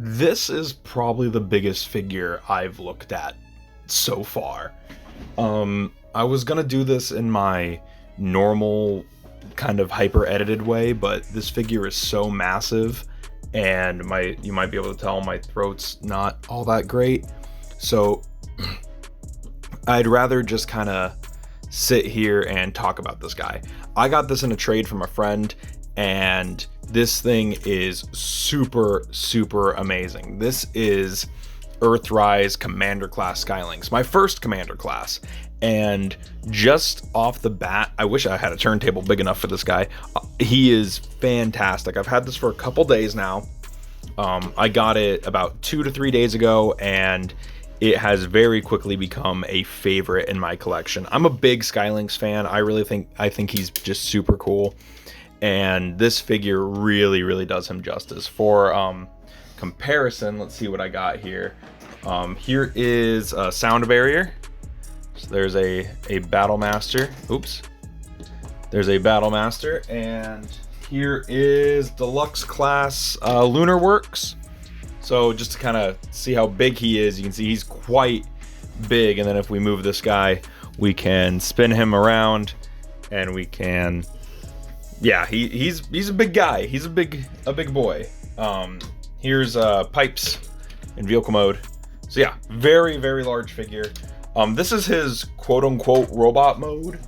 This is probably the biggest figure I've looked at so far. I was gonna do this in my normal kind of hyper edited way, but this figure is so massive and you might be able to tell my throat's not all that great. So I'd rather just kind of sit here and talk about this guy. I got this in a trade from a friend, and this thing is super, super amazing. This is Earthrise Commander Class Skylynx, my first Commander Class. And just off the bat, I wish I had a turntable big enough for this guy. He is fantastic. I've had this for a couple days now. I got it about 2 to 3 days ago, and it has very quickly become a favorite in my collection. I'm a big Skylynx fan. I think he's just super cool. And this figure really, really does him justice. For comparison, let's see what I got here. Here is a sound barrier. So there's a battle master. Oops. There's a battle master, and here is deluxe class Lunar Works. So just to kind of see how big he is, you can see he's quite big. And then if we move this guy, we can spin him around, and we can, yeah, he's a big guy. He's a big boy. Here's pipes in vehicle mode. So yeah, very, very large figure. This is his quote unquote robot mode,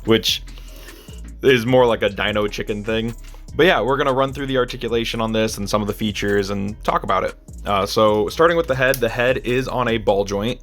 which is more like a dino chicken thing. But yeah, we're gonna run through the articulation on this and some of the features and talk about it. So starting with the head is on a ball joint,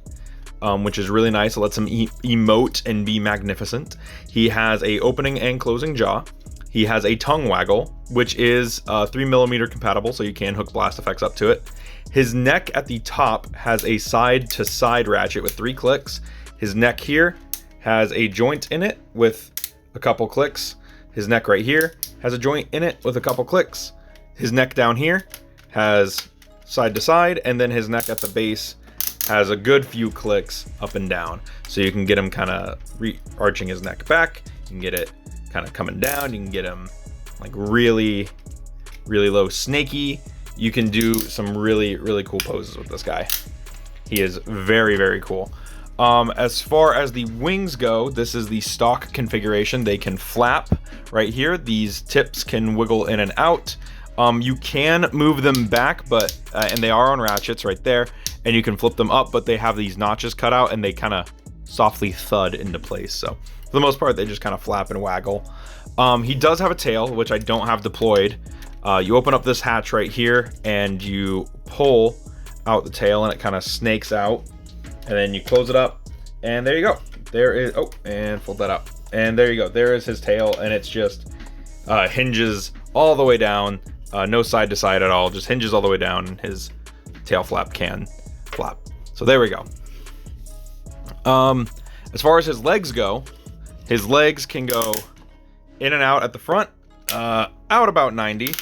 which is really nice. It lets him emote and be magnificent. He has a opening and closing jaw. He has a tongue waggle, which is 3mm compatible, so you can hook blast effects up to it. His neck at the top has a side to side ratchet with 3 clicks. His neck here has a joint in it with a couple clicks. His neck right here has a joint in it with a couple clicks. His neck down here has side to side, and then his neck at the base has a good few clicks up and down. So you can get him kind of arching his neck back. You can get it kind of coming down. You can get him like really, really low snaky. You can do some really, really cool poses with this guy. He is very, very cool. As far as the wings go, this is the stock configuration. They can flap right here. These tips can wiggle in and out. You can move them back, but and they are on ratchets right there, and you can flip them up, but they have these notches cut out, and they kind of softly thud into place. So for the most part, they just kind of flap and waggle. He does have a tail, which I don't have deployed. You open up this hatch right here, and you pull out the tail, and it kind of snakes out. And then you close it up, and there you go. There is, oh, and fold that up. And there you go. There is his tail, and it's just hinges all the way down. No side to side at all, just hinges all the way down, and his tail flap can flap. So there we go. As far as his legs go, his legs can go in and out at the front, out about 90.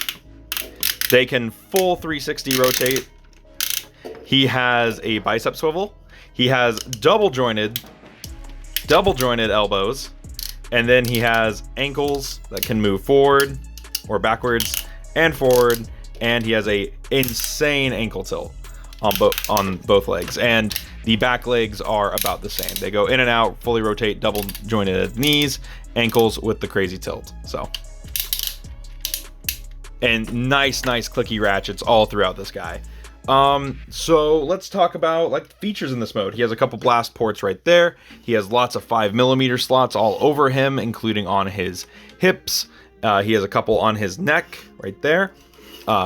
They can full 360 rotate. He has a bicep swivel. He has double jointed elbows, and then he has ankles that can move forward or backwards and forward, and he has a insane ankle tilt on both legs, and the back legs are about the same. They go in and out, fully rotate, double jointed knees, ankles with the crazy tilt. So, and nice clicky ratchets all throughout this guy. So let's talk about like features in this mode. He has a couple blast ports right there. He has lots of 5mm slots all over him, including on his hips. He has a couple on his neck right there.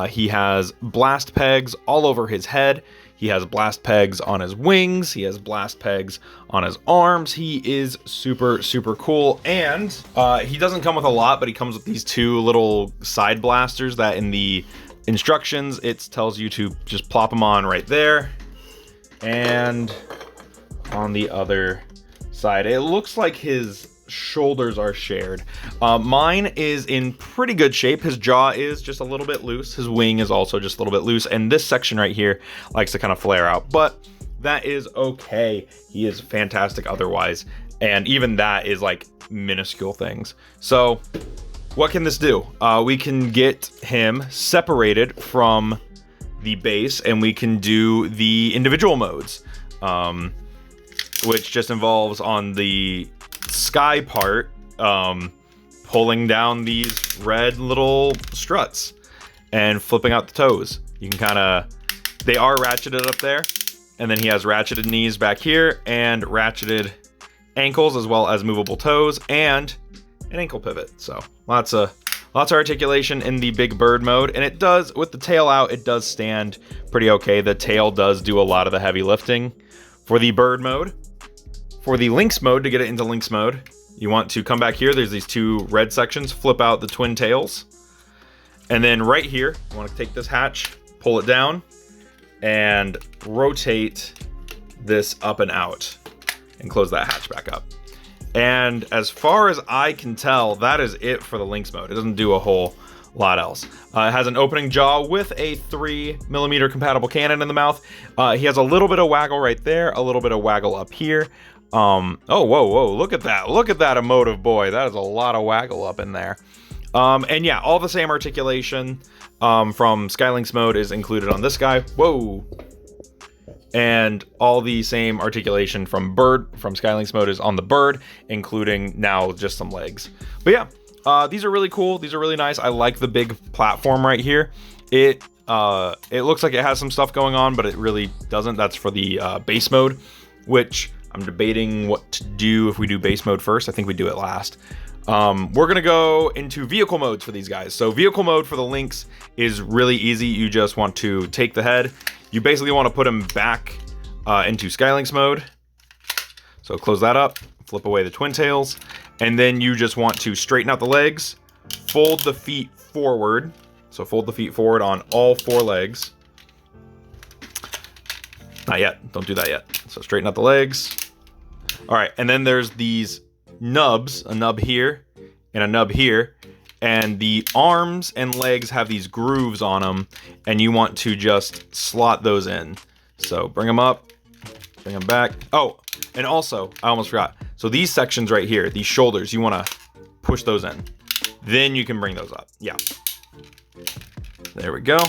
He has blast pegs all over his head. He has blast pegs on his wings. He has blast pegs on his arms. He is super, super cool. And he doesn't come with a lot, but he comes with these 2 little side blasters that in the instructions it tells you to just plop them on right there, and on the other side it looks like his shoulders are shared. Mine is in pretty good shape. His jaw is just a little bit loose. His wing is also just a little bit loose, and this section right here likes to kind of flare out, but that is okay. He is fantastic otherwise, and even that is like minuscule things. So what can this do? We can get him separated from the base, and we can do the individual modes, which just involves on the sky part, pulling down these red little struts and flipping out the toes. You can kind of, they are ratcheted up there, and then he has ratcheted knees back here and ratcheted ankles, as well as movable toes and an ankle pivot. So lots of articulation in the big bird mode, and it does, with the tail out, it does stand pretty okay. The tail does do a lot of the heavy lifting for the bird mode. For the Lynx mode, to get it into Lynx mode, you want to come back here. There's these two red sections, flip out the twin tails, and then right here, you want to take this hatch, pull it down, and rotate this up and out, and close that hatch back up. And as far as I can tell, that is it for the Lynx mode. It doesn't do a whole lot else. It has an opening jaw with a 3mm compatible cannon in the mouth. He has a little bit of waggle right there, a little bit of waggle up here. Oh, whoa, look at that. Look at that emotive boy. That is a lot of waggle up in there. And yeah, all the same articulation from Skylynx mode is included on this guy. Whoa. And all the same articulation from Skylynx mode is on the bird, including now just some legs. But yeah, these are really cool. These are really nice. I like the big platform right here. It looks like it has some stuff going on, but it really doesn't. That's for the base mode, which I'm debating what to do if we do base mode first. I think we do it last. We're gonna go into vehicle modes for these guys. So vehicle mode for the Lynx is really easy. You just want to take the head. You basically want to put him back into Skylynx mode. So close that up, flip away the twin tails, and then you just want to straighten out the legs, fold the feet forward. So fold the feet forward on all four legs. Not yet, don't do that yet. So straighten out the legs. All right, and then there's these nubs, a nub here and a nub here. And the arms and legs have these grooves on them, and you want to just slot those in. So bring them up, bring them back. Oh, and also, I almost forgot. So these sections right here, these shoulders, you want to push those in. Then you can bring those up. Yeah. There we go.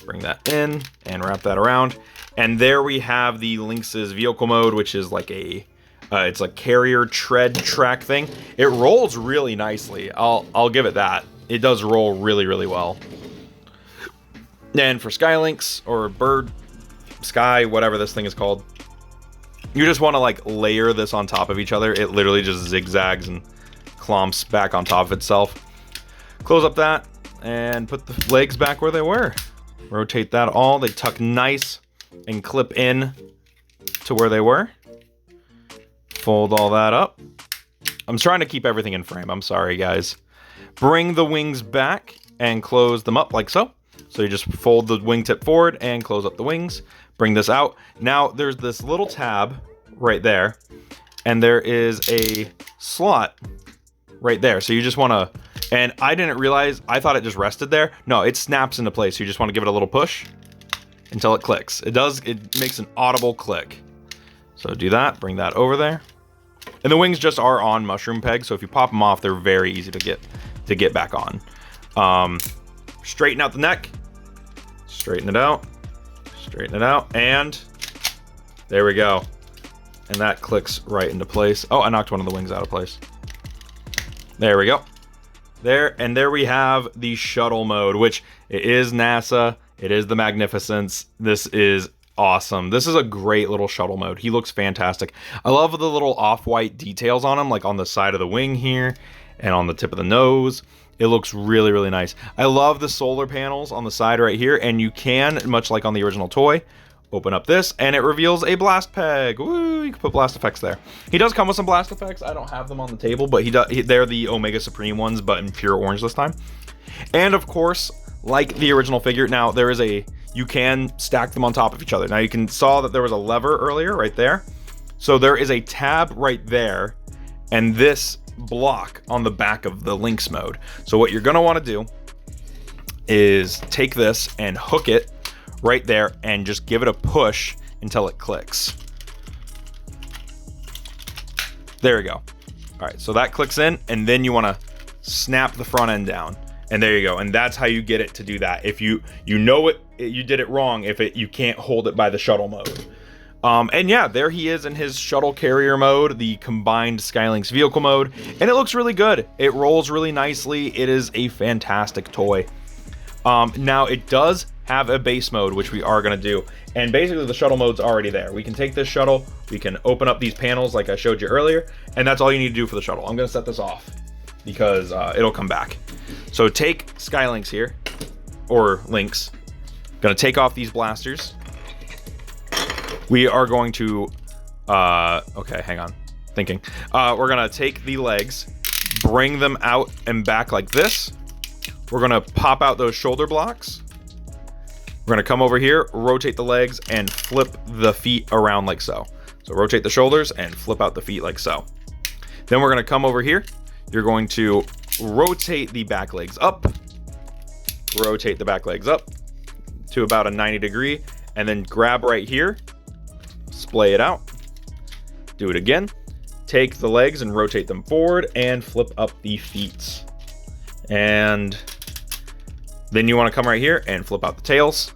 Bring that in and wrap that around. And there we have the Lynx's vehicle mode, which is like a it's a carrier tread track thing. It rolls really nicely. I'll give it that. It does roll really, really well. And for Skylynx or Bird, Sky, whatever this thing is called, you just want to like layer this on top of each other. It literally just zigzags and clomps back on top of itself. Close up that and put the legs back where they were. Rotate that all. They tuck nice and clip in to where they were. Fold all that up. I'm trying to keep everything in frame. I'm sorry, guys. Bring the wings back and close them up like so. So you just fold the wingtip forward and close up the wings. Bring this out. Now there's this little tab right there, and there is a slot right there. So you just want to, and I didn't realize, I thought it just rested there. No, it snaps into place. So you just want to give it a little push until it clicks. It makes an audible click. So do that, bring that over there. And the wings just are on mushroom pegs, so if you pop them off, they're very easy to get back on. Straighten out the neck. Straighten it out. Straighten it out, and there we go. And that clicks right into place. Oh, I knocked one of the wings out of place. There we go. There we have the shuttle mode, which it is NASA. It is the Magnificence. This is awesome. This is a great little shuttle mode. He looks fantastic. I love the little off-white details on him, like on the side of the wing here and on the tip of the nose. It looks really, really nice. I love the solar panels on the side right here, and you can, much like on the original toy, open up this and it reveals a blast peg. Woo, you can put blast effects there. He does come with some blast effects. I don't have them on the table, but they're the Omega Supreme ones, but in pure orange this time. And of course, like the original figure, now there is you can stack them on top of each other. Now you saw that there was a lever earlier right there. So there is a tab right there and this block on the back of the Lynx mode. So what you're gonna wanna do is take this and hook it right there and just give it a push until it clicks. There we go. All right, so that clicks in, and then you wanna snap the front end down. And there you go. And that's how you get it to do that. If you know you did it wrong if you can't hold it by the shuttle mode. And yeah, there he is in his shuttle carrier mode, the combined Skylynx vehicle mode, and it looks really good. It rolls really nicely. It is a fantastic toy. Now it does have a base mode, which we are going to do, and basically the shuttle mode's already there. We can take this shuttle, we can open up these panels like I showed you earlier, and that's all you need to do for the shuttle. I'm going to set this off because it'll come back. So take Skylynx here, or Lynx. Going to take off these blasters. We are going to, okay, hang on, thinking. We're gonna take the legs, bring them out and back like this. We're gonna pop out those shoulder blocks. We're gonna come over here, rotate the legs, and flip the feet around like so. So rotate the shoulders and flip out the feet like so. Then we're gonna come over here. You're going to rotate the back legs up, rotate the back legs up to about a 90 degree, and then grab right here, splay it out, do it again, take the legs and rotate them forward and flip up the feet. And then you want to come right here and flip out the tails.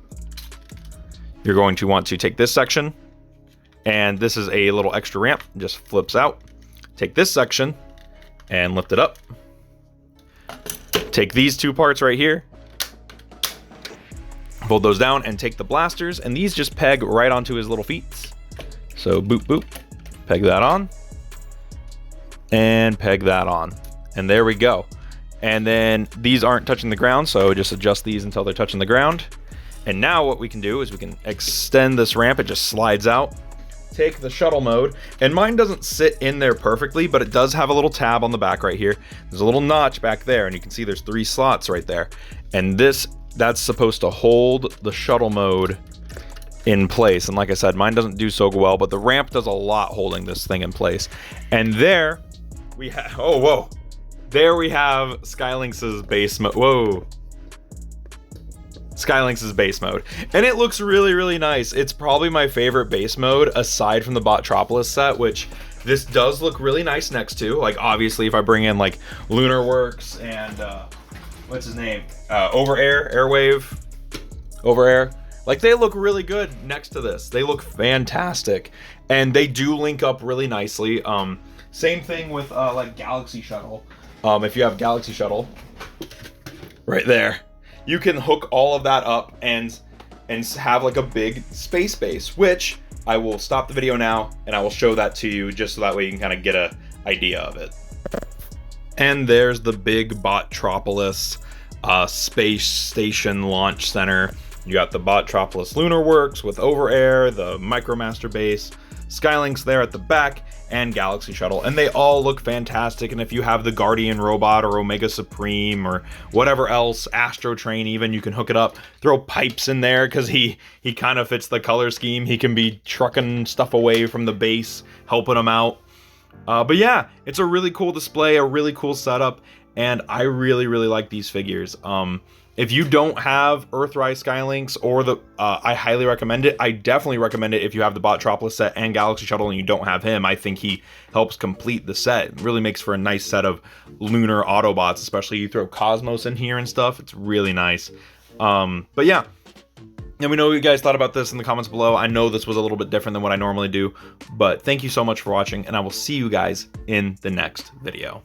You're going to want to take this section, and this is a little extra ramp, just flips out. Take this section and lift it up. Take these two parts right here, fold those down, and take the blasters, and these just peg right onto his little feet. So boop, boop, peg that on, and peg that on. And there we go. And then these aren't touching the ground, so just adjust these until they're touching the ground. And now what we can do is we can extend this ramp. It just slides out. Take the shuttle mode, and mine doesn't sit in there perfectly, but it does have a little tab on the back right here. There's a little notch back there, and you can see there's 3 slots right there. And that's supposed to hold the shuttle mode in place. And like I said, mine doesn't do so well, but the ramp does a lot holding this thing in place. And there we have, oh, whoa. There we have Skylynx's base mode. Whoa. Skylynx's base mode. And it looks really, really nice. It's probably my favorite base mode aside from the Botropolis set, which this does look really nice next to. Like, obviously, if I bring in like Lunar Works and what's his name? Over Air. Like, they look really good next to this. They look fantastic. And they do link up really nicely. Same thing with like Galaxy Shuttle. If you have Galaxy Shuttle right there, you can hook all of that up and have like a big space base, which I will stop the video now and I will show that to you just so that way you can kind of get an idea of it. And there's the big Botropolis space station launch center. You got the Botropolis Lunar Works with Over Air, the Micromaster base, Skylynx there at the back, and Galaxy Shuttle, and they all look fantastic. And if you have the Guardian robot or Omega Supreme or whatever else, Astro Train even, you can hook it up, throw pipes in there because he kind of fits the color scheme. He can be trucking stuff away from the base, helping them out. But yeah, it's a really cool display, a really cool setup, and I really, really like these figures. If you don't have Earthrise Skylynx or I highly recommend it. I definitely recommend it if you have the Botropolis set and Galaxy Shuttle and you don't have him. I think he helps complete the set. It really makes for a nice set of lunar Autobots, especially you throw Cosmos in here and stuff. It's really nice. But yeah, let me know what you guys thought about this in the comments below. I know this was a little bit different than what I normally do, but thank you so much for watching, and I will see you guys in the next video.